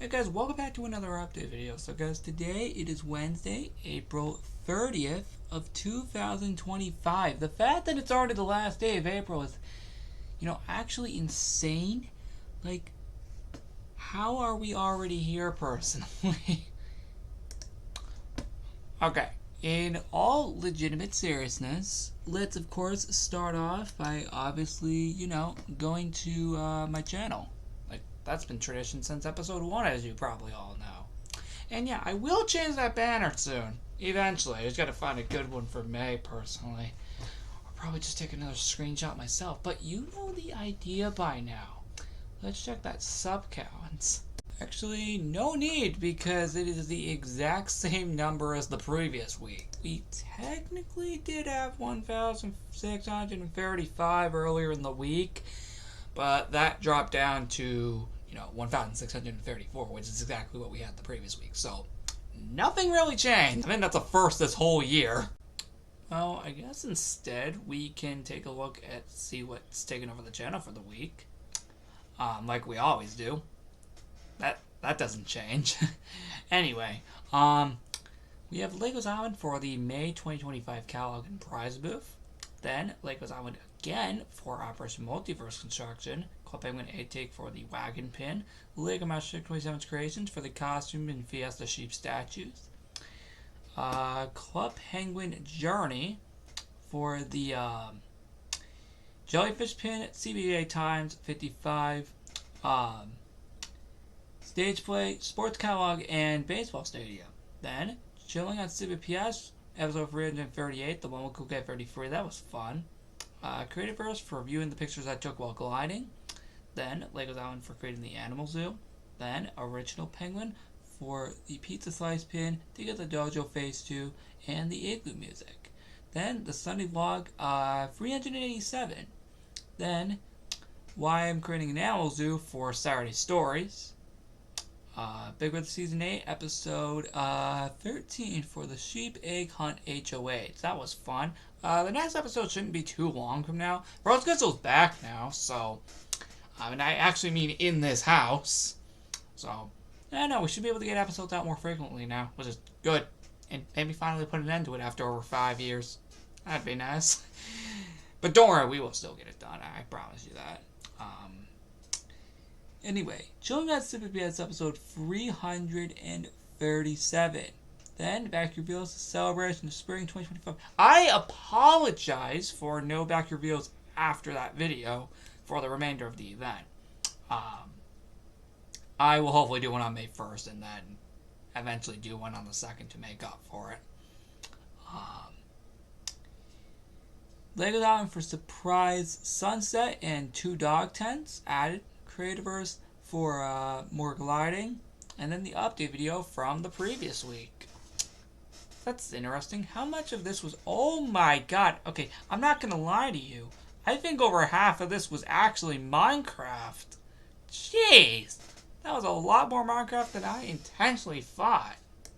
Hey guys, welcome back to another update video. So guys, today it is Wednesday, April 30th of 2025. The fact that it's already the last day of April is, actually insane. Like, how are we already here personally? Okay, in all legitimate seriousness, let's of course start off by obviously, going to my channel. That's been tradition since episode 1, as you probably all know. And yeah, I will change that banner soon. Eventually. I just gotta find a good one for May, personally. I'll probably just take another screenshot myself. But you know the idea by now. Let's check that sub count. Actually, no need, because it is the exact same number as the previous week. We technically did have 1,635 earlier in the week. But that dropped down to, 1,634, which is exactly what we had the previous week. So, nothing really changed. I think that's a first this whole year. Well, I guess instead we can take a look at see what's taken over the channel for the week. Like we always do. That doesn't change. Anyway, we have Legos Island for the May 2025 catalog and prize booth. Then Legos Island again for Operation Multiverse Construction. Club Penguin 8-Take for the wagon pin. Lego Master 27's Creations for the costume and Fiesta Sheep statues. Club Penguin Journey for the Jellyfish pin, CBA times 55. Stage play, sports catalog, and baseball stadium. Then Chilling on Civic PS. Episode 338, the one with Cool Cat 33, that was fun. Creativerse for viewing the pictures I took while gliding. Then Legos Island for creating the animal zoo. Then Original Penguin for the pizza slice pin, to get the Dojo Phase 2, and the Igloo music. Then the Sunday vlog 387. Then why I'm creating an animal zoo for Saturday Stories. Big Red Season 8, Episode 13 for the Sheep Egg Hunt HOH. That was fun. The next episode shouldn't be too long from now. Rose Crystal's back now, so... and I actually mean in this house. So, no, we should be able to get episodes out more frequently now, which is good. And maybe finally put an end to it after over 5 years. That'd be nice. But don't worry, we will still get it done. I promise you that. Anyway, Chilling on Civic PS episode 337. Then, back reveals the celebration of spring 2025. I apologize for no back reveals after that video for the remainder of the event. I will hopefully do one on May 1st and then eventually do one on the 2nd to make up for it. Legos Island for surprise sunset and 2 dog tents added. Creativerse for more gliding, and then the update video from the previous week. That's interesting. How much of this was... Oh my god. Okay, I'm not gonna lie to you. I think over half of this was actually Minecraft. Jeez. That was a lot more Minecraft than I intentionally thought.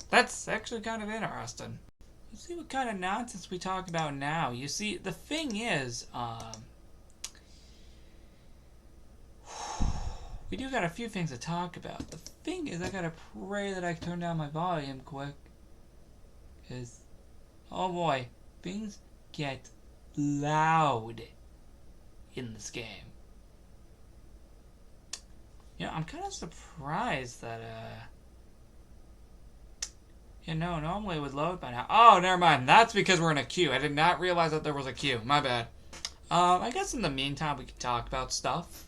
That's actually kind of interesting. Let's see what kind of nonsense we talk about now. You see, the thing is, we do got a few things to talk about. The thing is, I gotta pray that I can turn down my volume quick. Because, oh boy, things get loud in this game. I'm kind of surprised that, normally it would load by now. Oh, never mind. That's because we're in a queue. I did not realize that there was a queue. My bad. I guess in the meantime, we can talk about stuff.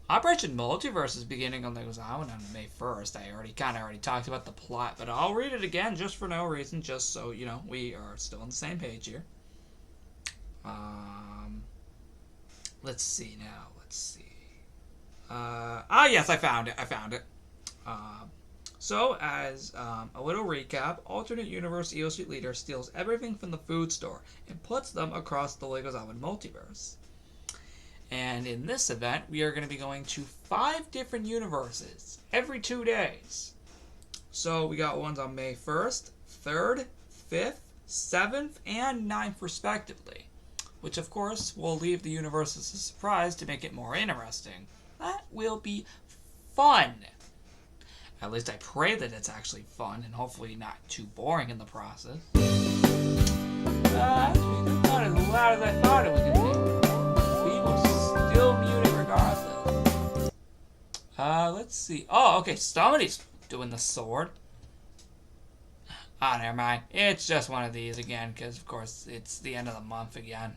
Operation Multiverse is beginning on Legos Island on May 1st. I already talked about the plot, but I'll read it again just for no reason, just so, we are still on the same page here. Let's see now. Let's see. Yes, I found it. So, as a little recap, alternate universe EO Street Leader steals everything from the food store and puts them across the Legos Island multiverse. And in this event, we are going to be going to 5 different universes every 2 days. So we got ones on May 1st, 3rd, 5th, 7th, and 9th respectively. Which of course will leave the universe as a surprise to make it more interesting. That will be fun. At least I pray that it's actually fun and hopefully not too boring in the process. Actually, that's not as loud as I thought it was going to be. We will still mute it regardless. Let's see. Oh, okay, somebody's doing the sword. Ah, never mind. It's just one of these again, because, of course, it's the end of the month again.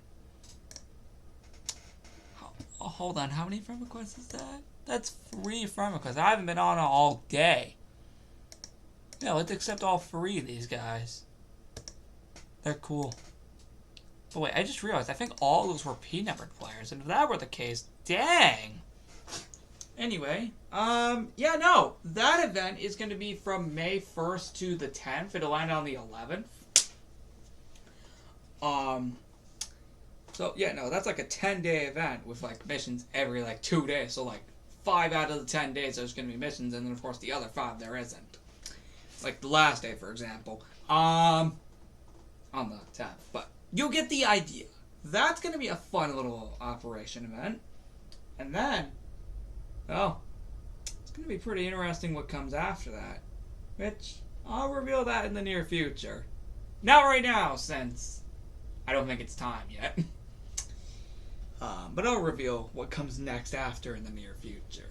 Oh, hold on, how many friend requests is that? That's 3 friend requests. I haven't been on all day. Yeah, let's accept all 3 of these guys. They're cool. But wait, I just realized, I think all those were P-numbered players, and if that were the case, dang! Anyway, yeah, no, that event is going to be from May 1st to the 10th. It'll end on the 11th. So, yeah, no, that's like a 10-day event with, like, missions every, like, 2 days. So, like, 5 out of the 10 days there's going to be missions, and then, of course, the other 5 there isn't. Like, the last day, for example. On the 10th. But you'll get the idea. That's going to be a fun little operation event. And then, well, it's going to be pretty interesting what comes after that. Which, I'll reveal that in the near future. Not right now, since I don't think it's time yet. But I'll reveal what comes next after in the near future.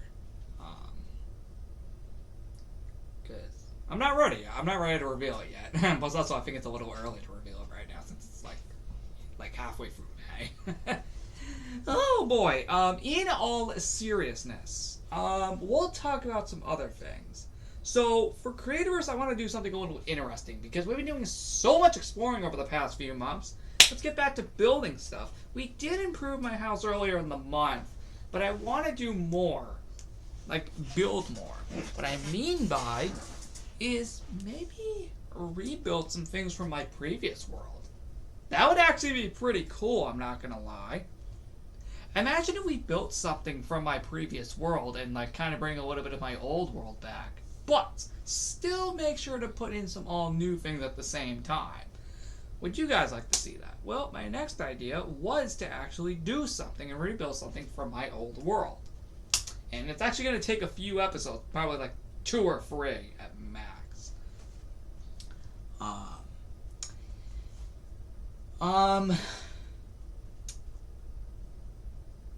Because I'm not ready. I'm not ready to reveal it yet. Plus, also, I think it's a little early to reveal it right now, since it's like halfway through May. Oh boy. In all seriousness, we'll talk about some other things. So, for Creatorverse, I want to do something a little interesting, because we've been doing so much exploring over the past few months. Let's get back to building stuff. We did improve my house earlier in the month, but I want to do more. Like, build more. What I mean by is maybe rebuild some things from my previous world. That would actually be pretty cool, I'm not gonna lie. Imagine if we built something from my previous world and, like, kind of bring a little bit of my old world back, but still make sure to put in some all new things at the same time. Would you guys like to see that? Well, my next idea was to actually do something and rebuild something from my old world. And it's actually going to take a few episodes, probably like 2 or 3 at max. I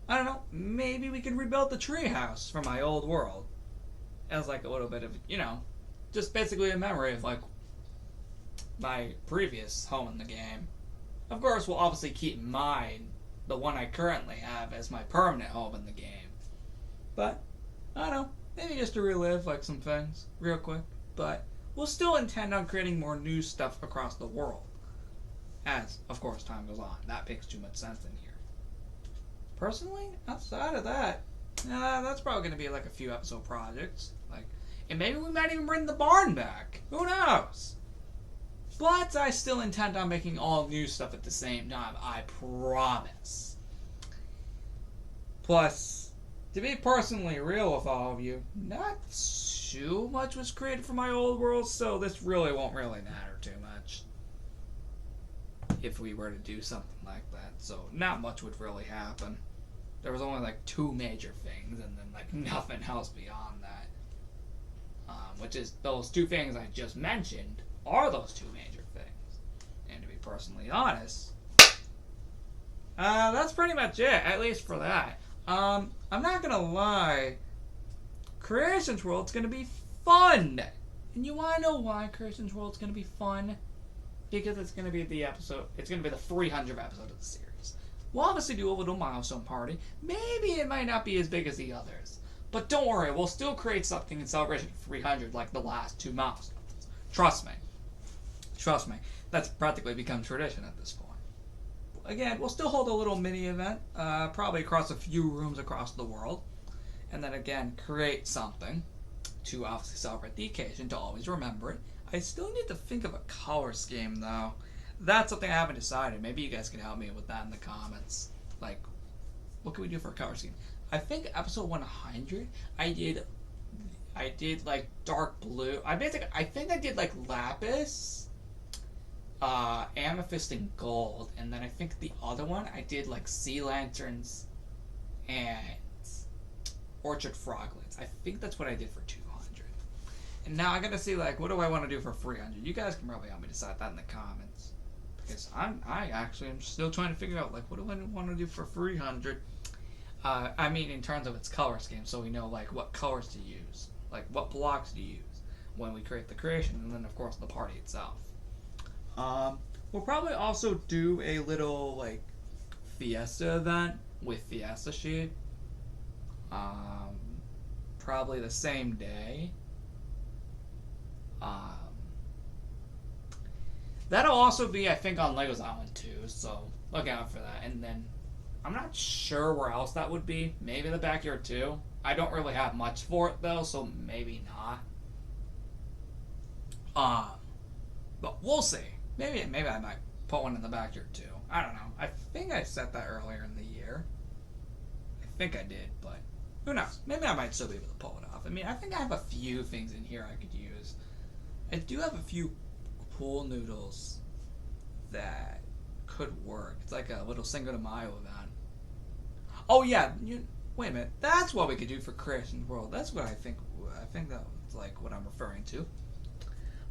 don't know, maybe we could rebuild the treehouse from my old world. As like a little bit of, just basically a memory of like my previous home in the game. Of course, we'll obviously keep in mind the one I currently have as my permanent home in the game. But, I don't know, maybe just to relive like some things real quick. But we'll still intend on creating more new stuff across the world. As, of course, time goes on. That makes too much sense in here. Personally, outside of that, that's probably going to be like a few episode projects. And maybe we might even bring the barn back. Who knows? But I still intend on making all new stuff at the same time. I promise. Plus, to be personally real with all of you, not too much was created from my old world, so this really won't really matter too much. If we were to do something like that. So, not much would really happen. There was only like 2 major things, and then like nothing else beyond that. Which is those 2 things I just mentioned are those 2 major things. And to be personally honest, that's pretty much it, at least for that. I'm not gonna lie, Creations World's gonna be fun! And you wanna know why Creations World's gonna be fun? Because it's gonna be the 300th episode of the series. We'll obviously do a little milestone party. Maybe it might not be as big as the others. But don't worry, we'll still create something in celebration of 300 like the last 2 milestones. Trust me. Trust me. That's practically become tradition at this point. Again, we'll still hold a little mini event, probably across a few rooms across the world. And then again, create something to obviously celebrate the occasion, to always remember it. I still need to think of a color scheme though. That's something I haven't decided. Maybe you guys can help me with that in the comments. Like, what can we do for a color scheme? I think episode 100, I did like dark blue. I think I did like lapis, amethyst, and gold, and then I think the other one I did like sea lanterns and Orchard Froglets. I think that's what I did for 200. And now I gotta see, like, what do I want to do for 300? You guys can probably help me decide that in the comments. Because I actually am still trying to figure out, like, what do I want to do for 300? I mean, in terms of its color scheme, so we know, like, what colors to use. Like, what blocks to use when we create the creation, and then, of course, the party itself. We'll probably also do a little, like, Fiesta event with Fiesta Sheet. Probably the same day. That'll also be, I think, on Legos Island too, so look out for that. And then, I'm not sure where else that would be. Maybe the backyard too. I don't really have much for it though, so maybe not. But we'll see. Maybe I might put one in the backyard too. I don't know. I think I said that earlier in the year. I think I did, but who knows? Maybe I might still be able to pull it off. I mean, I think I have a few things in here I could use. I do have a few pool noodles that could work. It's like a little Cinco de Mayo event. Oh yeah, wait a minute. That's what we could do for Creation World. That's what I think that's like what I'm referring to.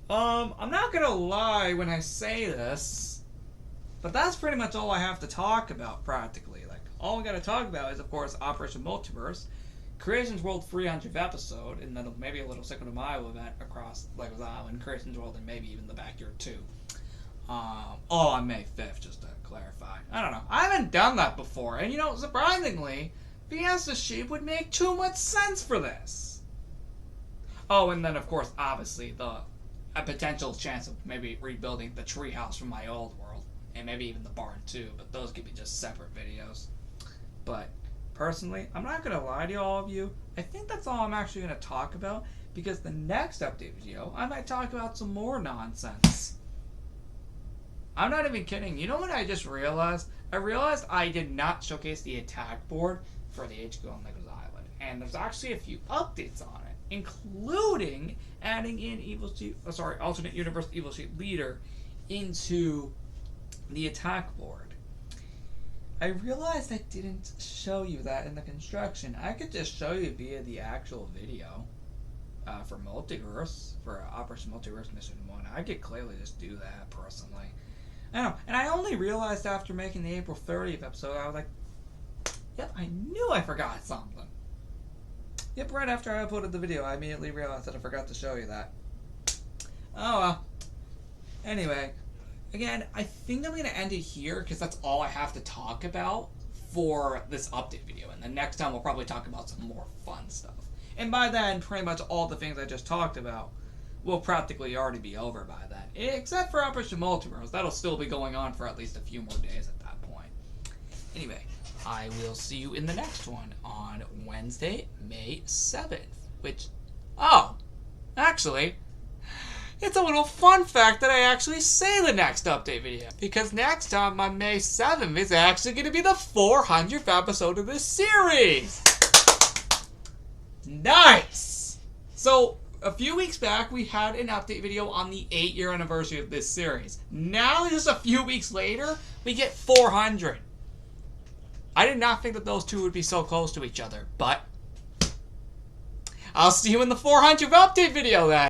I'm not gonna lie when I say this, but that's pretty much all I have to talk about practically. Like, all we gotta talk about is, of course, Operation Multiverse, Creations World 300th episode, and then maybe a little Cinco de Mayo event across Legos Island, Creations World, and maybe even the backyard too. All on May 5th, just to clarify. I don't know. I haven't done that before, and surprisingly, Fiesta Sheep would make too much sense for this. Oh, and then, of course, obviously, a potential chance of maybe rebuilding the treehouse from my old world, and maybe even the barn too, but those could be just separate videos. But personally, I'm not gonna lie to all of you, I think that's all I'm actually gonna talk about, because the next update video, I might talk about some more nonsense. I'm not even kidding. You know what I just realized? I realized I did not showcase the attack board for the HQ on Legos Island, and there's actually a few updates on it, including adding in alternate universe Evil Sheep Leader into the attack board. I realized I didn't show you that in the construction. I could just show you via the actual video for Multiverse, for Operation Multiverse Mission 1. I could clearly just do that personally. I don't know. And I only realized after making the April 30th episode, I was like, yep, I knew I forgot something. Yep, right after I uploaded the video, I immediately realized that I forgot to show you that. Oh well. Anyway, again, I think I'm going to end it here because that's all I have to talk about for this update video. And the next time we'll probably talk about some more fun stuff. And by then, pretty much all the things I just talked about will practically already be over by then. Except for Operation Multiverse. That'll still be going on for at least a few more days at that point. Anyway, I will see you in the next one on Wednesday, May 7th. Which, actually, it's a little fun fact that I actually say the next update video. Because next time on May 7th is actually going to be the 400th episode of this series. Nice! So, a few weeks back, we had an update video on the 8-year anniversary of this series. Now, just a few weeks later, we get 400. I did not think that those two would be so close to each other, but I'll see you in the 400th update video then.